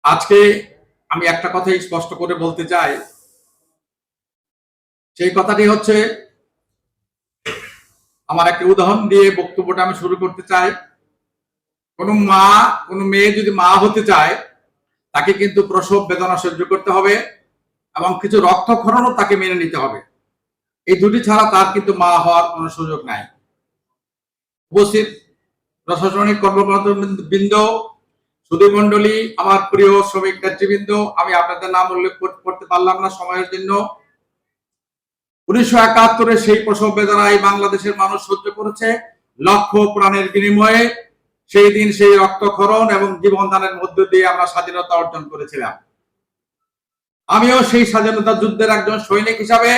আজকে আমি একটা কথাই স্পষ্ট করে বলতে চাই। সেই কথাটি হচ্ছে, আমার একটা উদাহরণ দিয়ে বক্তব্যটা আমি শুরু করতে চাই। কোনো মেয়ে যদি মা হতে চায়, তাকে কিন্তু প্রসব বেদনা সহ্য করতে হবে এবং কিছু রক্তক্ষরণও তাকে মেনে নিতে হবে। এই দুটি ছাড়া তার কিন্তু মা হওয়ার কোনো সুযোগ নাই। উপস্থিত প্রশাসনিক কর্মকর্তাবৃন্দ, সুধীমণ্ডলী, আমার প্রিয় শ্রমিক নেতৃবৃন্দ, আমি আপনাদের নাম উল্লেখ করতে পারলাম না সময়ের জন্য। 1971 সেই প্রসব বেদনা এই বাংলাদেশের মানুষ সহ্য করেছে লক্ষ প্রাণের বিনিময়ে। সেই দিন সেই রক্তক্ষরণ এবং জীবনদানের মধ্য দিয়ে আমরা স্বাধীনতা অর্জন করেছিলাম। আমিও সেই স্বাধীনতা যুদ্ধের একজন সৈনিক হিসাবে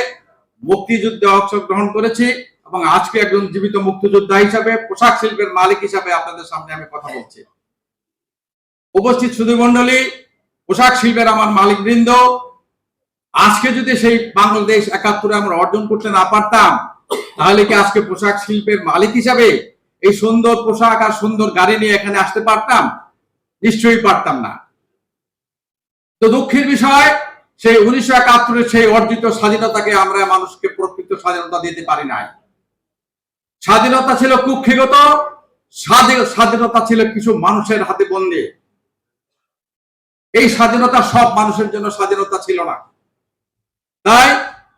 মুক্তিযুদ্ধে অংশগ্রহণ করেছি এবং আজকে একজন জীবিত মুক্তিযোদ্ধা হিসাবে, পোশাক শিল্পের মালিক হিসাবে আপনাদের সামনে আমি কথা বলছি। উপস্থিত সুধীমণ্ডলী, পোশাক শিল্পের আমার মালিকবৃন্দ, আজকে যদি সেই বাংলাদেশ 71 আমরা অর্জন করতে না পারতাম, তাহলে কি আজকে পোশাক শিল্পের মালিক হিসাবে এই সুন্দর পোশাক আর সুন্দর গাড়ি নিয়ে এখানে আসতে পারতাম? নিশ্চয়ই পারতাম না। তো দুঃখের বিষয়, সেই 1971 সেই অর্জিত স্বাধীনতাকে আমরা মানুষকে প্রকৃত স্বাধীনতা দিতে পারি নাই। স্বাধীনতা ছিল কুক্ষিগত, স্বাধীনতা ছিল কিছু মানুষের হাতে বন্দী। এই স্বাধীনতা সব মানুষের জন্য স্বাধীনতা ছিল না। তাই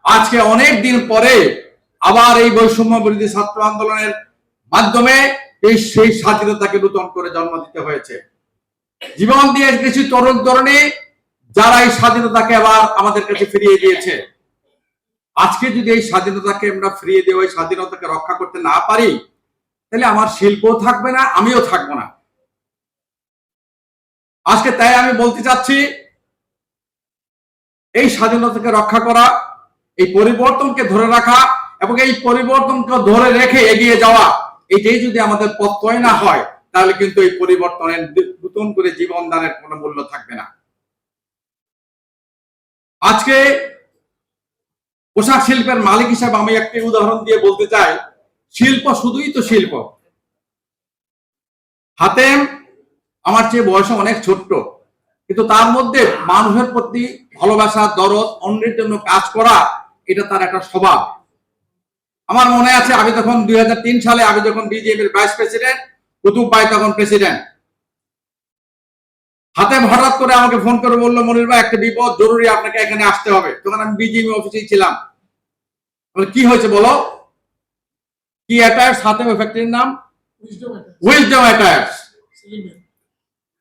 আজকে অনেক দিন পরে আবার এই বৈষম্য বিরোধী ছাত্র আন্দোলনের মাধ্যমে সেই স্বাধীনতাকে নতুন করে জন্ম দিতে হয়েছে। জীবন দিয়ে কিছু তরুণ তরুণী যারা এই স্বাধীনতাকে আবার আমাদের কাছে ফিরিয়ে দিয়েছে। আজকে যদি এই স্বাধীনতাকে আমরা ফিরিয়ে দিয়ে ওই স্বাধীনতাকে রক্ষা করতে না পারি, তাহলে আমার শিল্পও থাকবে না, আমিও থাকবো না। আজকে তাই আমি বলতে চাচ্ছি, এই স্বাধীনতাকে রক্ষা করা, এই পরিবর্তনকে ধরে রাখা এবং এই পরিবর্তনকে ধরে রেখে এগিয়ে যাওয়া, এটাই যদি আমাদের পথ্যই না হয়, তাহলে কিন্তু এই পরিবর্তনের নতুন করে জীবন দানের কোনো মূল্য থাকবে না। আজকে পোশাক শিল্পের মালিক হিসাবে আমি একটি উদাহরণ দিয়ে বলতে চাই, শিল্প শুধুই তো শিল্প। হাতেম আমার চেয়ে বয়সে অনেক ছোট্ট, কিন্তু তার মধ্যে মানুষের প্রতি ভালোবাসা, দরদ, অন্যের জন্য কাজ করা, এটা তার একটা স্বভাব। আমার মনে আছে আমি তখন 2003 সালে আমি যখন বিজেপির ভাইস প্রেসিডেন্ট, কুতুব ভাই তখন প্রেসিডেন্ট। হাতেম হঠাৎ করে আমাকে ফোন করে বললো, মনির ভাই একটা বিপদ, জরুরি আপনাকে এখানে আসতে হবে। তখন আমি বিজেপি অফিসেই ছিলাম। কি হয়েছে বলো? কি অ্যাটায়ার্স, হাতেম ফ্যাক্টরির নাম উইজডম অ্যাটায়ার্স।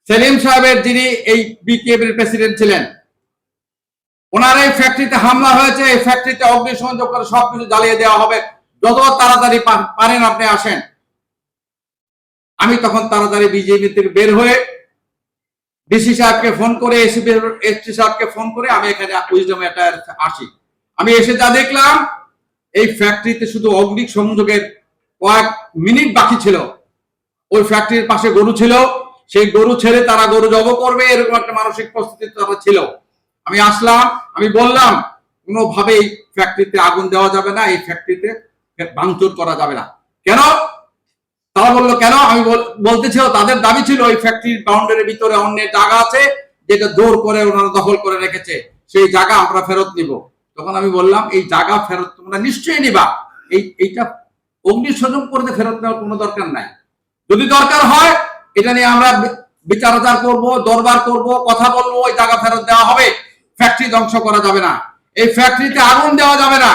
সেলিম সাহেবের, যিনি এই বিকেএপির প্রেসিডেন্ট ছিলেন, ওনার এই ফ্যাক্টরিতে হামলা হয়েছে, এই ফ্যাক্টরিতে অগ্নিসংযোগ করে সবকিছু জ্বালিয়ে দেওয়া হবে, যত তাড়াতাড়ি পারেন আপনি আসেন। আমি তখন তাড়াতাড়ি বিজেপি থেকে বের হয়ে ডিসি সাহেবকে ফোন করে, এসপি সাহেবকে ফোন করে আমি এখানে উইজডম অ্যাটায়ার আসি। আমি এসে যা দেখলাম, এই ফ্যাক্টরিতে শুধু অগ্নি সংযোগের কয়েক মিনিট বাকি ছিল। ওই ফ্যাক্টরির পাশে গরু ছিল, সেই গরু ছেড়ে তারা গরু জব করবে, এরকম একটা মানসিক প্রস্তুতি তারা ছিল। আমি আসলাম, আমি বললাম কোনোভাবেই ফ্যাক্টরিতে আগুন দেওয়া যাবে না, এই ফ্যাক্টরিতে ভাঙচুর করা যাবে না। কেন? তারা বললো কেন? আমি বলতেছিল তাদের দাবি ছিল ওই ফ্যাক্টরির বাউন্ডারির ভিতরে অন্যের জায়গা আছে, যেটা জোর করে ওনারা দখল করে রেখেছে, সেই জায়গা আমরা ফেরত নিব। তখন আমি বললাম, এই জায়গা ফেরত তোমরা নিশ্চয়ই নিবা, এইটা অগ্নিসংযোগ করতে ফেরত নেওয়ার কোনো দরকার নাই। যদি দরকার হয় এটা নিয়ে আমরা বিচার আচার করবো, দরবার করব, কথা বলবো, ওই জায়গা ফেরত দেওয়া হবে। ফ্যাক্টরি ধ্বংস করা যাবে না, এই ফ্যাক্টরিতে আগুন দেওয়া যাবে না।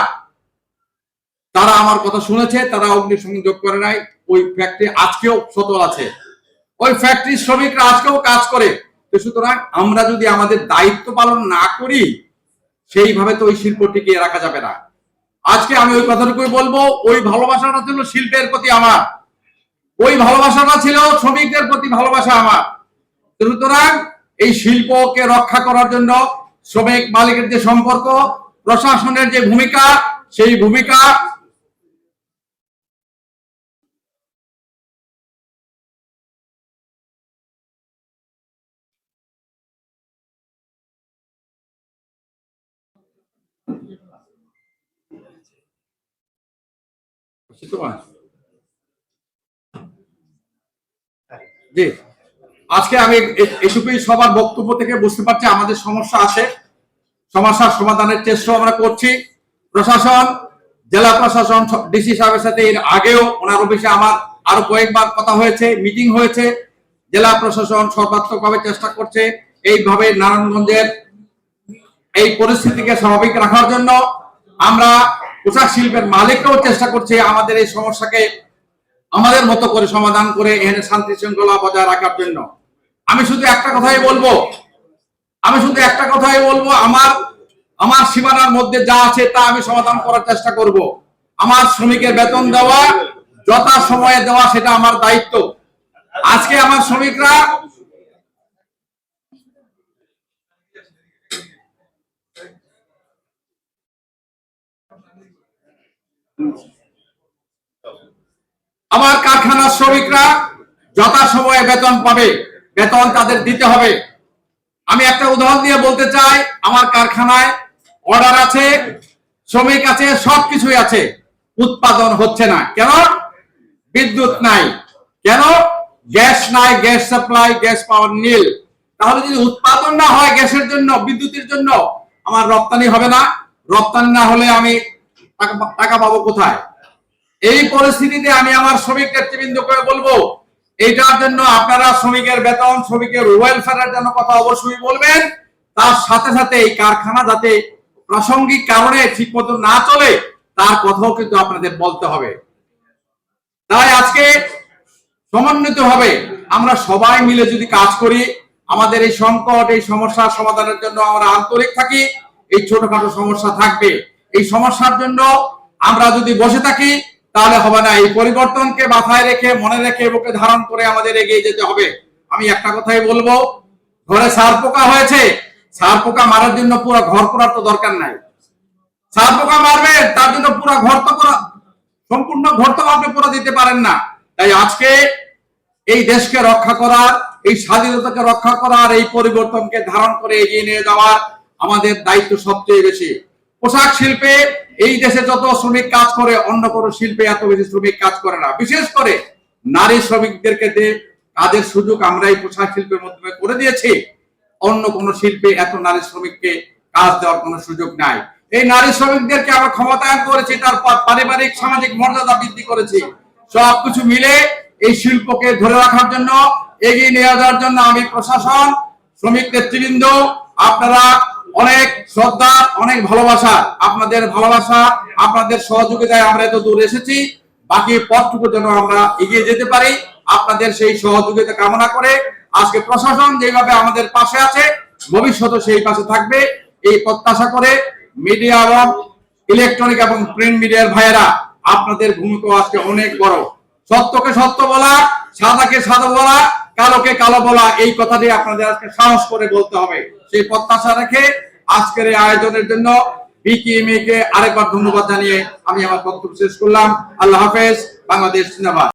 তারা আমার কথা শুনেছে, তারা অগ্নিসংযোগ করে নাই। ওই ফ্যাক্টরি আজকেও সচল আছে, ওই ফ্যাক্টরির শ্রমিকরা আজকেও কাজ করে। সুতরাং আমরা যদি আমাদের দায়িত্ব পালন না করি, সেইভাবে তো ওই শিল্প টিকিয়ে রাখা যাবে না। আজকে আমি ওই কথাটুকুই বলবো, ওই ভালোবাসাটা ছিল শিল্পের প্রতি আমার, ওই ভালোবাসাটা ছিল শ্রমিকদের প্রতি ভালোবাসা আমার। সুতরাং এই শিল্পকে রক্ষা করার জন্য শ্রমিক মালিকের যে সম্পর্ক, প্রশাসনের যে ভূমিকা, সেই ভূমিকা জি আজকে আমি এটুকুই সবার বক্তব্য থেকে বুঝতে পারছি আমাদের সমস্যা আছে, সমস্যার সমাধানের চেষ্টা আমরা করছি। প্রশাসন, জেলা প্রশাসন, ডিসি সাহেবের সাথে এর আগেও ওনার অফিসে আমার আরো কয়েকবার কথা হয়েছে, মিটিং হয়েছে। জেলা প্রশাসন সর্বাত্মকভাবে চেষ্টা করছে এইভাবে নারায়ণগঞ্জের এই পরিস্থিতিকে স্বাভাবিক রাখার জন্য। আমরা পোশাক শিল্পের মালিকরাও চেষ্টা করছে আমাদের এই সমস্যাকে আমাদের মতো করে সমাধান করে এখানে শান্তি শৃঙ্খলা বজায় রাখার জন্য। আমি শুধু একটা কথাই বলবো, আমার সীমানার মধ্যে যা আছে তা আমি সমাধান করার চেষ্টা করব। আমার শ্রমিকের বেতন দেওয়া, যথা সময়ে দেওয়া, সেটা আমার দায়িত্ব। আজকে আমার শ্রমিকরা আমার কারখানার শ্রমিকরা যথা সময়ে বেতন পাবে, বেতন তাদের দিতে হবে। আমি একটা উদাহরণ দিয়ে বলতে চাই, আমার কারখানায় অর্ডার আছে, শ্রমিক আছে, সবকিছুই আছে, উৎপাদন হচ্ছে না। কেন? বিদ্যুৎ নাই। কেন? গ্যাস নাই, গ্যাস সাপ্লাই, গ্যাস পাওয়ার নীল। তাহলে যদি উৎপাদন না হয় গ্যাসের জন্য, বিদ্যুতের জন্য, আমার রপ্তানি হবে না। রপ্তানি না হলে আমি টাকা পাবো কোথায়? এই পরিস্থিতিতে আমি আমার শ্রমিক নেতৃবৃন্দকে বলবো, এইটার জন্য আপনারা শ্রমিকের বেতন, শ্রমিকের ওয়েলফেয়ারের জন্য কথা অবশ্যই বলবেন। তার সাথে সাথে এই কারখানা যাতে প্রাসঙ্গিক কারণে ঠিক মতো না চলে তার কথাও কিন্তু আপনাদের বলতে হবে। তাই আজকে সমন্বিত ভাবে আমরা সবাই মিলে যদি কাজ করি, আমাদের এই সংকট, এই সমস্যার সমাধানের জন্য আমরা আন্তরিক থাকি। এই ছোটখাটো সমস্যা থাকবে, এই সমস্যার জন্য আমরা যদি বসে থাকি তাহলে হবে না। এই পরিবর্তনকে মাথায় রেখে, মনে রেখে, বুকে ধারণ করে আমাদের এগিয়ে যেতে হবে। আমি একটা কথাই বলবো, ঘরে সার পোকা হয়েছে, সার পোকা মারার জন্য পুরো ঘর করার তো দরকার নাই। সার পোকা মারবে তার জন্য পুরো ঘর তো করা, সম্পূর্ণ ঘর তো আপনি পুরো দিতে পারেন না। তাই আজকে এই দেশকে রক্ষা করার, এই স্বাধীনতাকে রক্ষা করার, এই পরিবর্তনকে ধারণ করে এগিয়ে নিয়ে যাওয়ার আমাদের দায়িত্ব সবচেয়ে বেশি। পোশাক শিল্পে এই দেশে যত শ্রমিক কাজ করে, অন্য কোনো শিল্পে এত বেশি শ্রমিক কাজ করে না। বিশেষ করে নারী শ্রমিকদেরকে যে কাজের সুযোগ আমরা এই পোশাক শিল্পের মাধ্যমে করে দিয়েছি, অন্য কোনো শিল্পে এত নারী শ্রমিককে কাজ দেওয়ার কোনো সুযোগ নাই। এই নারী শ্রমিকদেরকে আমরা ক্ষমতায়ন করেছি, তার পারিবারিক সামাজিক মর্যাদা বৃদ্ধি করেছি। সবকিছু মিলে এই শিল্পকে ধরে রাখার জন্য, এগিয়ে নিয়ে যাওয়ার জন্য আমি প্রশাসন, শ্রমিক নেতৃবৃন্দ, আপনারা অনেক শ্রদ্ধা, অনেক ভালোবাসা, আপনাদের ভালোবাসা, আপনাদের সহযোগিতায় আমরা এত দূর এসেছি। বাকি পথটুকু যেন আমরা এগিয়ে যেতে পারি, আপনাদের সেই সহযোগিতা কামনা করে আজকে প্রশাসন যেভাবে আমাদের পাশে আছে, ভবিষ্যতে সেই পাশে থাকবে এই প্রত্যাশা করে মিডিয়া এবং ইলেকট্রনিক এবং প্রিন্ট মিডিয়ার ভাইয়েরা, আপনাদের ভূমিকা আজকে অনেক বড়। সত্যকে সত্য বলা, সাদাকে সাদা বলা, কালোকে কালো বলা, এই কথাটি আপনাদের আজকে সাহস করে বলতে হবে। সেই প্রত্যাশা রেখে আজকের এই আয়োজনের জন্য বিকিএমএ কে আরেকবার ধন্যবাদ জানিয়ে আমি আমার বক্তব্য শেষ করলাম। আল্লাহ হাফেজ। বাংলাদেশ জিন্দাবাদ।